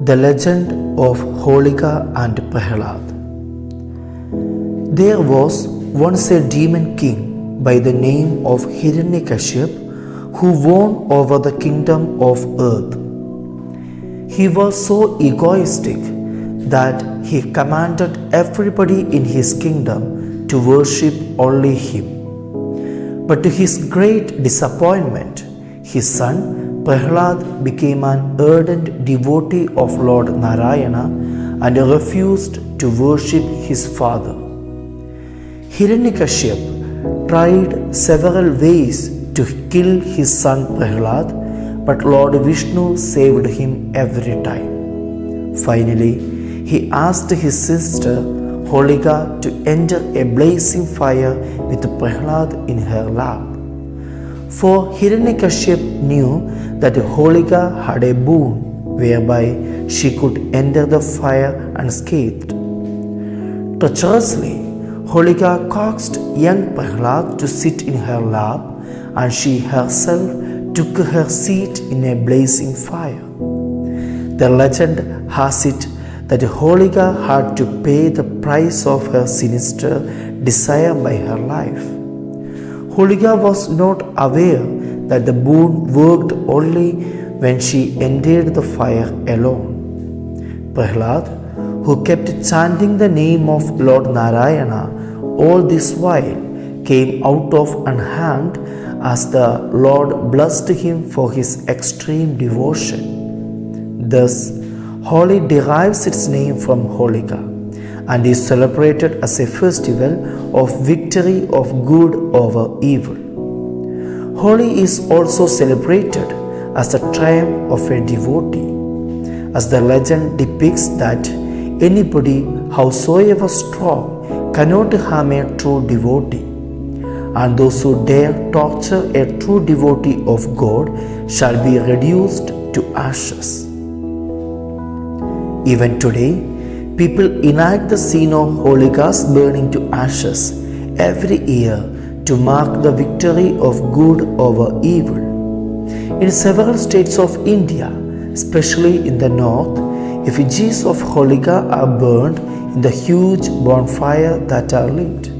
The legend of Holika and Prahlad. There was once a demon king by the name of Hiranyakashipu who won over the kingdom of earth. He was so egoistic that he commanded everybody in his kingdom to worship only him. But to his great disappointment, his son Prahlad became an ardent devotee of Lord Narayana and refused to worship his father. Hiranyakashipu tried several ways to kill his son Prahlad, but Lord Vishnu saved him every time. Finally, he asked his sister Holika to enter a blazing fire with Prahlad in her lap. For Hiranyakashipu knew that Holika had a boon whereby she could enter the fire unscathed. Treacherously, Holika coaxed young Prahlad to sit in her lap, and she herself took her seat in a blazing fire. The legend has it that Holika had to pay the price of her sinister desire by her life. Holika was not aware that the boon worked only when she entered the fire alone. Prahlad, who kept chanting the name of Lord Narayana all this while, came out of unharmed as the Lord blessed him for his extreme devotion. Thus, Holi derives its name from Holika and is celebrated as a festival of victory of good over evil. Holi is also celebrated as the triumph of a devotee, as the legend depicts that anybody, howsoever strong, cannot harm a true devotee, and those who dare torture a true devotee of God shall be reduced to ashes. Even today, people enact the scene of Holika's burning to ashes every year to mark the victory of good over evil. In several states of India, especially in the north, effigies of Holika are burned in the huge bonfire that are lit.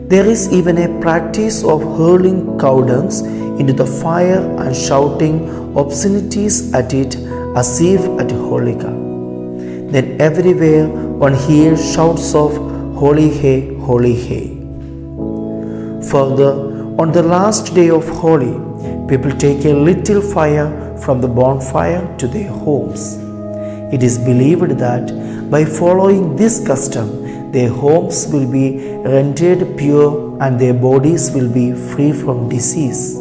There is even a practice of hurling cow dungs into the fire and shouting obscenities at it as if at Holika. Then everywhere one hears shouts of Holi Hai, Holi Hai. Further, on the last day of Holi, people take a little fire from the bonfire to their homes. It is believed that by following this custom, their homes will be rendered pure and their bodies will be free from disease.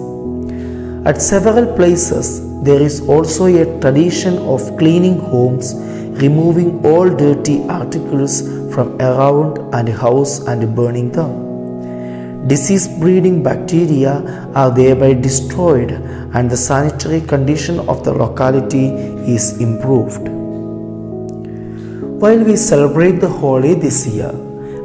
At several places, there is also a tradition of cleaning homes, removing all dirty articles from around and house and burning them. Disease-breeding bacteria are thereby destroyed and the sanitary condition of the locality is improved. While we celebrate the Holi this year,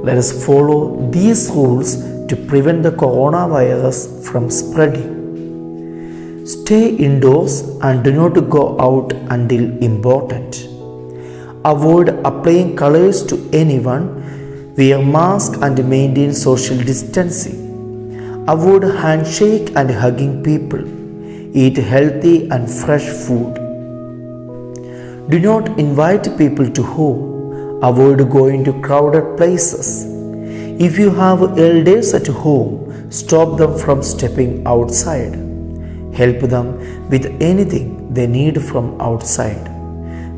let us follow these rules to prevent the coronavirus from spreading. Stay indoors and do not go out until important. Avoid applying colors to anyone. Wear mask and maintain social distancing. Avoid handshake and hugging people. Eat healthy and fresh food. Do not invite people to home. Avoid going to crowded places. If you have elders at home, stop them from stepping outside. Help them with anything they need from outside.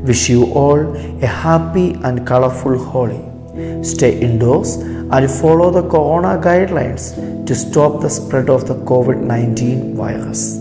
Wish you all a happy and colorful Holi. Stay indoors and follow the corona guidelines to stop the spread of the COVID-19 virus.